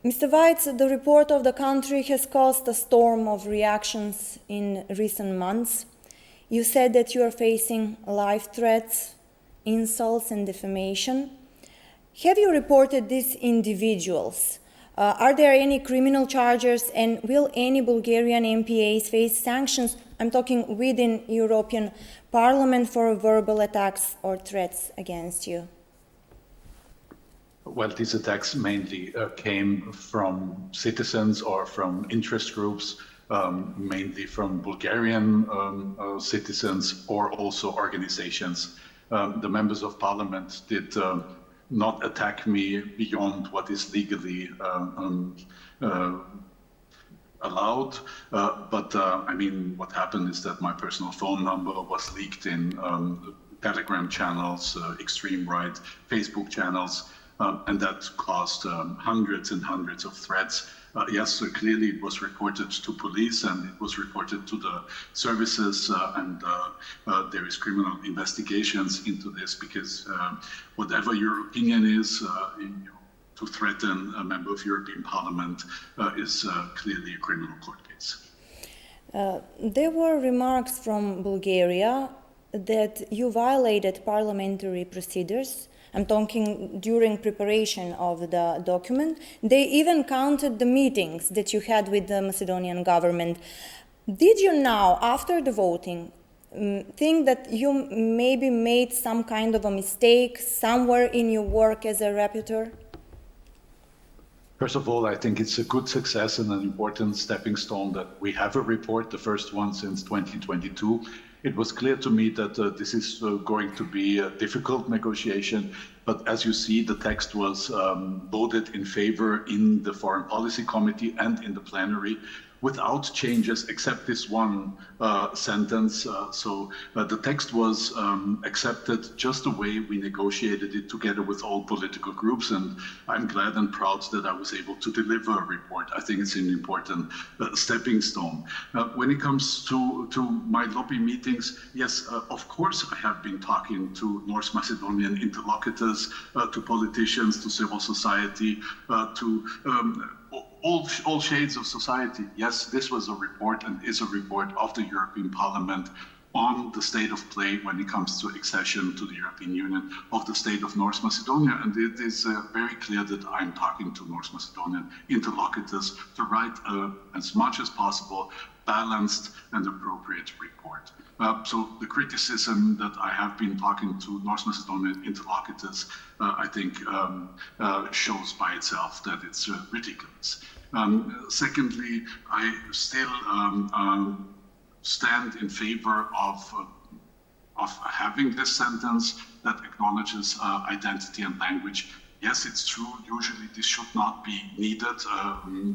Mr. Vajc, the report of the country has caused a storm of reactions in recent months. You said that you are facing life threats, insults, and defamation. Have you reported these individuals? Are there any criminal charges, and will any Bulgarian MPAs face sanctions? I'm talking within European Parliament for verbal attacks or threats against you. Well, these attacks mainly came from citizens or from interest groups, mainly from Bulgarian citizens or also organizations. The members of parliament did not attack me beyond what is legally allowed, but I mean, what happened is that my personal phone number was leaked in Telegram channels, extreme right, Facebook channels, and that caused hundreds and hundreds of threats. Yes, so clearly it was reported to police and it was reported to the services, and there is criminal investigations into this, because whatever your opinion is, to threaten a member of European Parliament is clearly a criminal court case. There were remarks from Bulgaria that you violated parliamentary procedures. I'm talking during preparation of the document. They even counted the meetings that you had with the Macedonian government. Did you now, after the voting, think that you maybe made some kind of a mistake somewhere in your work as a rapporteur? First of all, I think it's a good success and an important stepping stone that we have a report, the first one since 2022. It was clear to me that this is going to be a difficult negotiation, but as you see, the text was voted in favor in the Foreign Policy Committee and in the plenary without changes except this one sentence. So the text was accepted just the way we negotiated it together with all political groups, and I'm glad and proud that I was able to deliver a report. I think it's an important stepping stone. When it comes to my lobby meetings, yes, of course I have been talking to North Macedonian interlocutors, to politicians, to civil society, to all shades of society. Yes, this was a report and is a report of the European Parliament on the state of play when it comes to accession to the European Union of the state of North Macedonia. And it is very clear that I'm talking to North Macedonian interlocutors to write as much as possible balanced and appropriate report. So the criticism that I have been talking to North Macedonian interlocutors, I think shows by itself that it's ridiculous. Secondly, I still stand in favor of having this sentence that acknowledges identity and language. Yes, it's true, usually this should not be needed.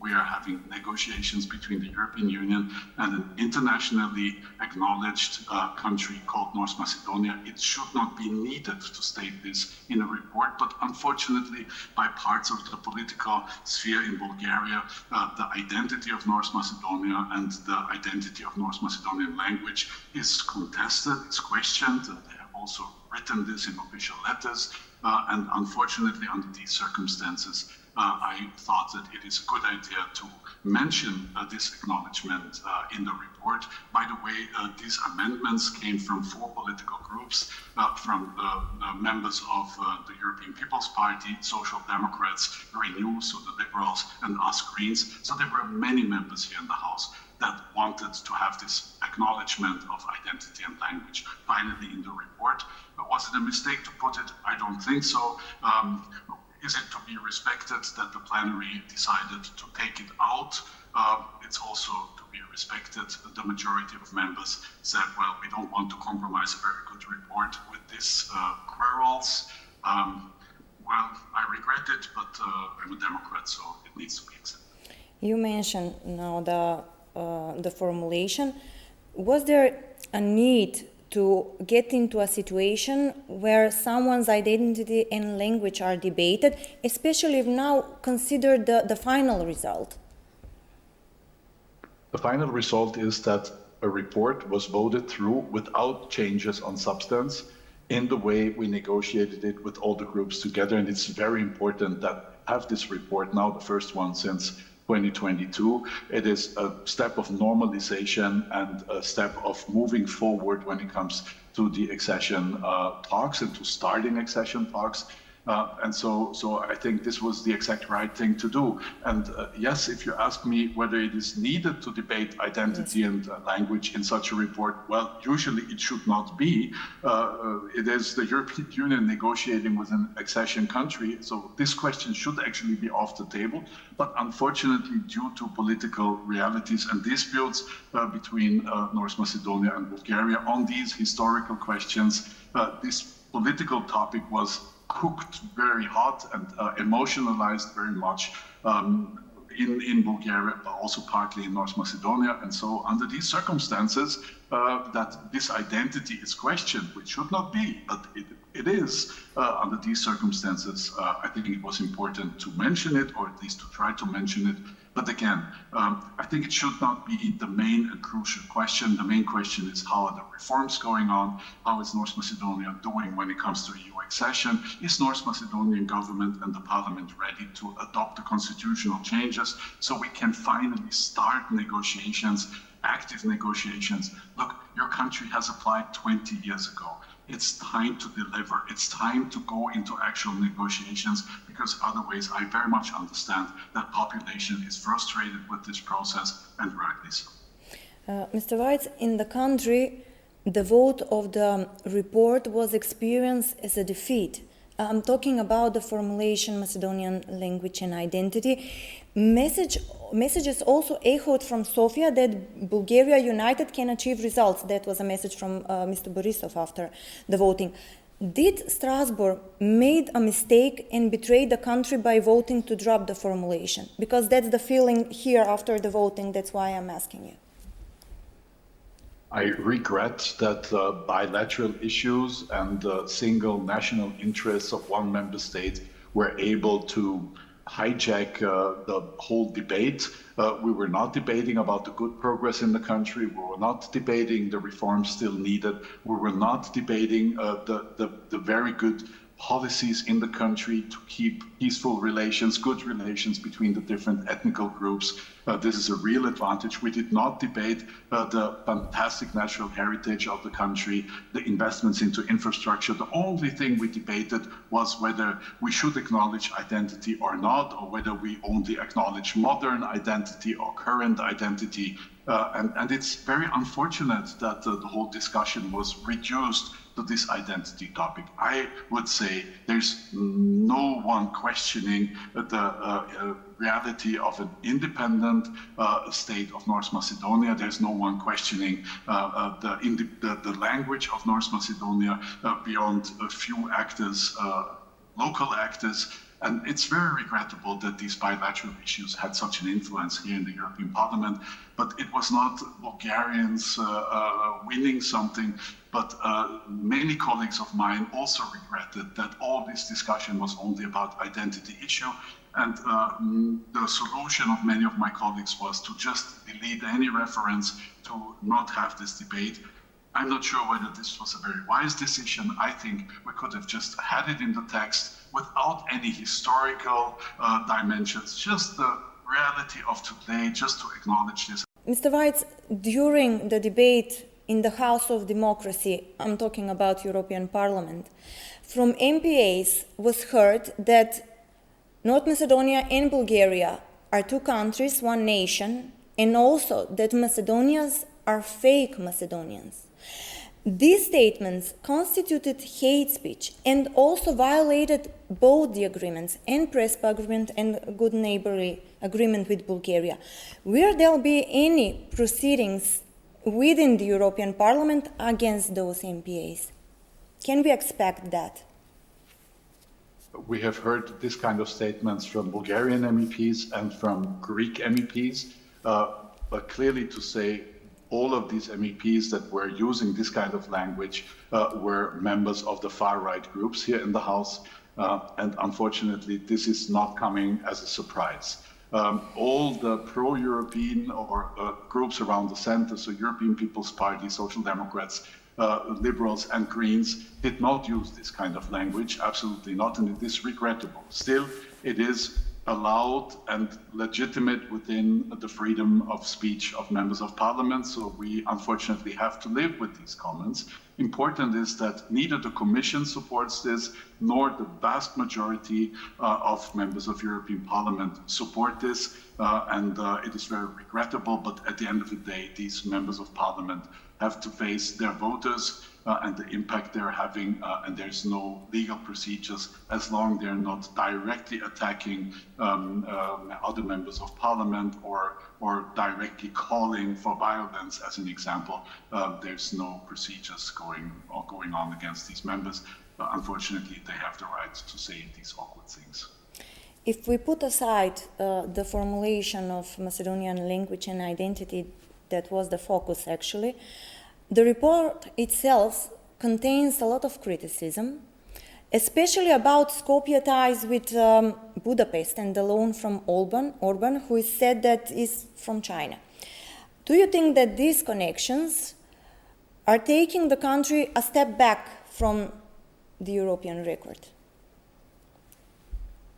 We are having negotiations between the European Union and an internationally acknowledged country called North Macedonia. It should not be needed to state this in a report, but unfortunately, by parts of the political sphere in Bulgaria, the identity of North Macedonia and the identity of North Macedonian language is contested, it's questioned. They have also written this in official letters. And unfortunately, under these circumstances, I thought that it is a good idea to mention this acknowledgement in the report. By the way, these amendments came from 4 political groups, from the members of the European People's Party, Social Democrats, Renew, so the Liberals, and us Greens. So there were many members here in the House that wanted to have this acknowledgement of identity and language finally in the report. Was it a mistake to put it? I don't think so. Is it to be respected that the plenary decided to take it out? It's also to be respected. The majority of members said, well, we don't want to compromise a very good report with these quarrels. Well, I regret it, but I'm a Democrat, so it needs to be accepted. You mentioned now the formulation. Was there a need to get into a situation where someone's identity and language are debated, especially if now consider the final result? The final result is that a report was voted through without changes on substance. in the way we negotiated it with all the groups together. And it's very important that we have this report now, the first one since 2022. It is a step of normalization and a step of moving forward when it comes to the accession talks and to starting accession talks. And so I think this was the exact right thing to do. And yes, if you ask me whether it is needed to debate identity and language in such a report, well, usually it should not be. It is the European Union negotiating with an accession country, so this question should actually be off the table. But unfortunately, due to political realities and disputes between North Macedonia and Bulgaria on these historical questions, this political topic was cooked very hot and emotionalized very much in Bulgaria, but also partly in North Macedonia. And so under these circumstances, that this identity is questioned, which should not be, but it is. Under these circumstances, I think it was important to mention it, or at least to try to mention it. But again, I think it should not be the main and crucial question. The main question is, how are the reforms going on? How is North Macedonia doing when it comes to EU accession? Is North Macedonian government and the parliament ready to adopt the constitutional changes so we can finally start negotiations, active negotiations? Look, your country has applied 20 years ago. It's time to deliver. It's time to go into actual negotiations, because otherwise I very much understand that population is frustrated with this process, and rightly so. Mr. Vajc, in the country, the vote of the report was experienced as a defeat. I'm talking about the formulation Macedonian language and identity. Messages also echoed from Sofia that Bulgaria united can achieve results. That was a message from Mr. Borisov after the voting. Did Strasbourg made a mistake and betrayed the country by voting to drop the formulation? Because that's the feeling here after the voting. That's why I'm asking you. I regret that bilateral issues and single national interests of one member state were able to hijack the whole debate. We were not debating about the good progress in the country. We were not debating the reforms still needed. We were not debating the very good policies in the country to keep peaceful relations, good relations between the different ethnical groups. This is a real advantage. We did not debate the fantastic natural heritage of the country, the investments into infrastructure. The only thing we debated was whether we should acknowledge identity or not, or whether we only acknowledge modern identity or current identity. And it's very unfortunate that the whole discussion was reduced to this identity topic. I would say there's no one questioning the reality of an independent state of North Macedonia. There's no one questioning the language of North Macedonia beyond a few actors, local actors. And it's very regrettable that these bilateral issues had such an influence here in the European Parliament. But it was not Bulgarians winning something, but many colleagues of mine also regretted that all this discussion was only about identity issue. And the solution of many of my colleagues was to just delete any reference to not have this debate. I'm not sure whether this was a very wise decision. I think we could have just had it in the text without any historical dimensions, just the reality of today, just to acknowledge this. Mr. Vajc, during the debate in the House of Democracy, I'm talking about European Parliament, from MPAs was heard that North Macedonia and Bulgaria are two countries, one nation, and also that Macedonians are fake Macedonians. These statements constituted hate speech and also violated both the agreements, and Prespa agreement and good neighborly agreement with Bulgaria. Will there be any proceedings within the European Parliament against those MPAs? Can we expect that? We have heard this kind of statements from Bulgarian MEPs and from Greek MEPs, but clearly to say all of these MEPs that were using this kind of language were members of the far-right groups here in the House, and unfortunately this is not coming as a surprise. All the pro-European or groups around the center, so European People's Party, Social Democrats, Liberals and Greens did not use this kind of language, absolutely not, and it is regrettable. Still, it is allowed and legitimate within the freedom of speech of members of parliament, so we unfortunately have to live with these comments. Important is that neither the Commission supports this, nor the vast majority of members of European Parliament support this, and it is very regrettable, but at the end of the day, these members of Parliament have to face their voters and the impact they're having, and there's no legal procedures as long they're not directly attacking other members of Parliament or directly calling for violence, as an example. There's no procedures going on against these members. Unfortunately, they have the right to say these awkward things. If we put aside the formulation of Macedonian language and identity, that was the focus actually, the report itself contains a lot of criticism, especially about Skopje ties with Budapest and the loan from Orban, who is said that is from China. Do you think that these connections are taking the country a step back from the European record?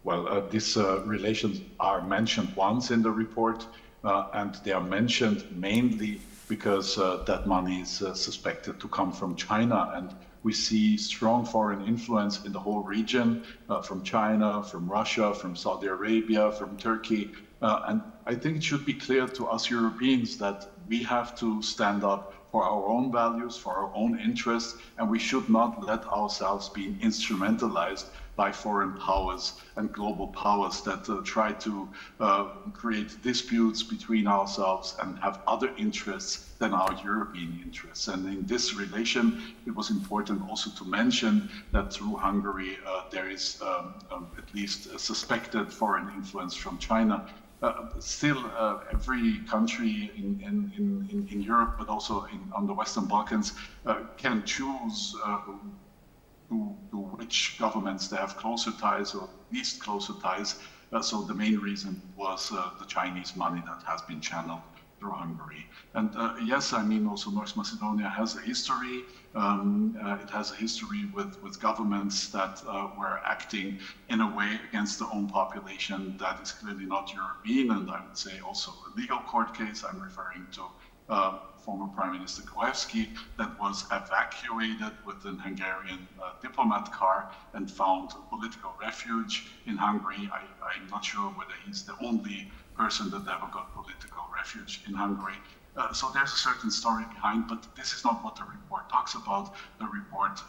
Well, these relations are mentioned once in the report, and they are mentioned mainly because that money is suspected to come from China, and we see strong foreign influence in the whole region, from China, from Russia, from Saudi Arabia, from Turkey, and I think it should be clear to us Europeans that we have to stand up for our own values, for our own interests, and we should not let ourselves be instrumentalized by foreign powers and global powers that try to create disputes between ourselves and have other interests than our European interests. And in this relation, it was important also to mention that through Hungary, there is at least suspected foreign influence from China. Still, every country in Europe, but also on the Western Balkans, can choose to which governments they have closer ties or least closer ties. So the main reason was the Chinese money that has been channeled through Hungary. And yes, I mean, also North Macedonia has a history. It has a history with governments that were acting in a way against their own population that is clearly not European, and I would say also a legal court case. I'm referring to former Prime Minister Gruevski that was evacuated with an Hungarian diplomat car and found political refuge in Hungary. I'm not sure whether he's the only person that ever got political refuge in Hungary. So there's a certain story behind, but this is not what the report talks about. The report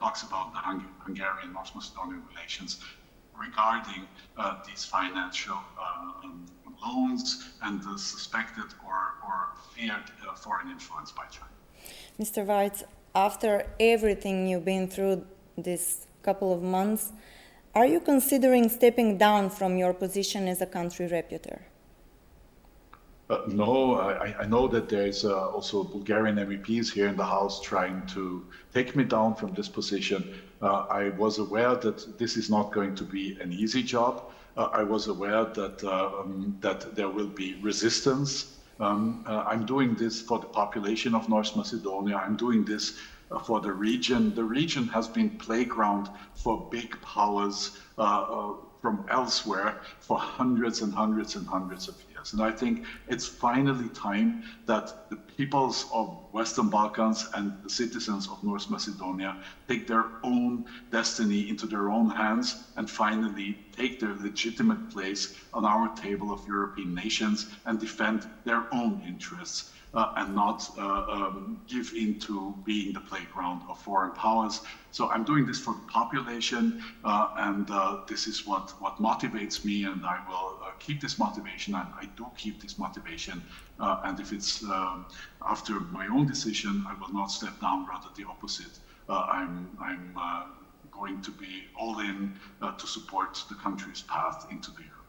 talks about the Hungarian-North Macedonian relations regarding these financial loans and the suspected or feared foreign influence by China. Mr. Vajc, after everything you've been through this couple of months, are you considering stepping down from your position as a country reputer? No, I know that there is also Bulgarian MEPs here in the House trying to take me down from this position. I was aware that this is not going to be an easy job. I was aware that that there will be resistance. I'm doing this for the population of North Macedonia. I'm doing this for the region. The region has been playground for big powers from elsewhere for hundreds and hundreds and hundreds of years. And I think it's finally time that the peoples of Western Balkans and the citizens of North Macedonia take their own destiny into their own hands and finally take their legitimate place on our table of European nations and defend their own interests. And not give in to being the playground of foreign powers. So I'm doing this for the population, and this is what motivates me, and I will keep this motivation, and I do keep this motivation. And if it's after my own decision, I will not step down, rather the opposite. I'm going to be all in to support the country's path into the Europe.